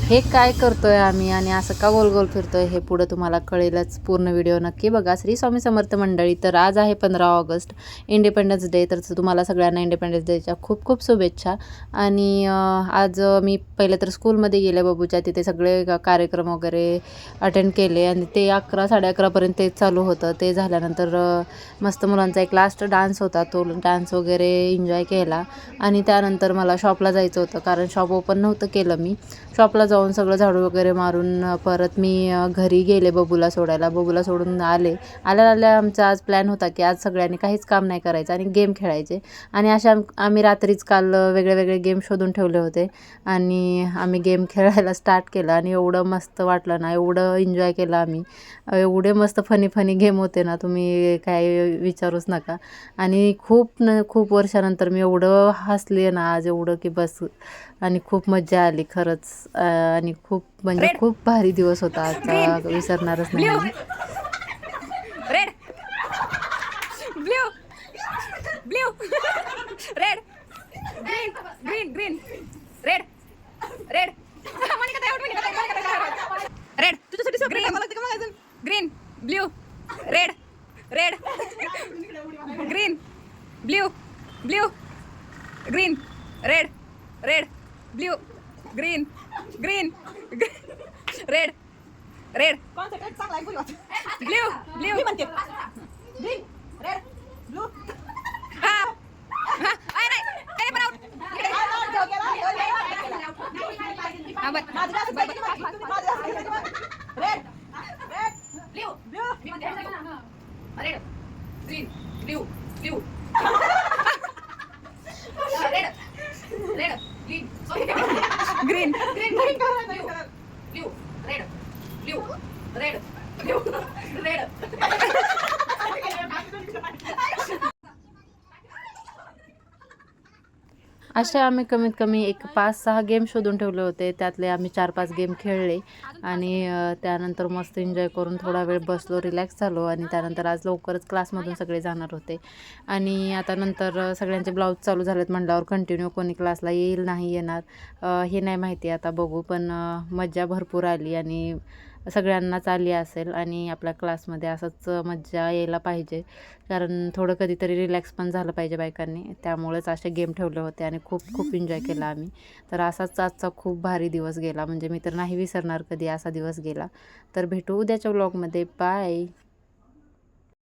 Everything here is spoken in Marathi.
हे काय करतोय आम्ही आणि असं का गोल गोल फिरतोय हे पुढं तुम्हाला कळेलच. पूर्ण व्हिडिओ नक्की बघा. श्री स्वामी समर्थ मंडळी. तर आज आहे 15 ऑगस्ट, इंडिपेंडन्स डे. तर तुम्हाला सगळ्यांना इंडिपेंडन्स डेच्या खूप खूप शुभेच्छा. आणि आज मी पहिले तर स्कूलमध्ये गेले बबूच्या, तिथे सगळे कार्यक्रम वगैरे अटेंड केले आणि ते 11 11:30पर्यंत ते चालू होतं. ते झाल्यानंतर मस्त मुलांचा एक लास्ट डान्स होता, तो डान्स वगैरे एन्जॉय केला. आणि त्यानंतर मला शॉपला जायचं होतं, कारण शॉप ओपन नव्हतं केलं. मी शॉपला जाऊन सगळं झाडू वगैरे मारून परत मी घरी गेले बबूला सोडायला. बबूला सोडून आल्या आल्या आमचा आज प्लॅन होता की आज सगळ्यांनी काहीच काम नाही करायचं आणि गेम खेळायचे. आणि अशा आम्ही रात्रीच काल वेगळे वेगळे गेम शोधून ठेवले होते आणि आम्ही गेम खेळायला स्टार्ट केलं. आणि एवढं मस्त वाटलं ना, एवढं एन्जॉय केलं आम्ही. एवढे मस्त फनी फनी गेम होते ना, तुम्ही काय विचारूच नका. आणि खूप वर्षानंतर मी एवढं हसले ना आज, एवढं की बस. आणि खूप मज्जा आली खरंच. आणि खूप म्हणजे खूप भारी दिवस होता आजचा, विसरणारच नाही मी. Red blue blue red green green green red red red green blue red red green blue blue green red red blue green green red red blue blue म्हणते ग्रीन रेड ब्ल्यू हा हा नाही ते पण आउट हा बस red red blue blue red green blue blue red red green green blue red blue red blue red असे आम्ही कमीत कमी एक 5-6 गेम शोधून ठेवले होते. त्यातले आम्ही 4-5 गेम खेळले आणि त्यानंतर मस्त एन्जॉय करून थोडा वेळ बसलो, रिलॅक्स झालो. आणि त्यानंतर आज लवकरच क्लासमधून सगळे जाणार होते. आणि आता नंतर सगळ्यांचे ब्लाऊज चालू झालेत म्हटल्यावर कंटिन्यू कोणी क्लासला येईल नाही येणार हे नाही माहिती, आता बघू. पण मज्जा भरपूर आली आणि सगळ्यांनाच आली असेल. आणि आपल्या क्लासमध्ये असंच मज्जा यायला पाहिजे, कारण थोडं कधीतरी रिलॅक्स पण झालं पाहिजे बायकांनी. त्यामुळेच असे गेम ठेवले होते आणि खूप एन्जॉय केला आम्ही. तर असाच आजचा खूप भारी दिवस गेला, म्हणजे मी तर नाही विसरणार कधी असा दिवस गेला. तर भेटू उद्याच्या व्लॉगमध्ये. बाय.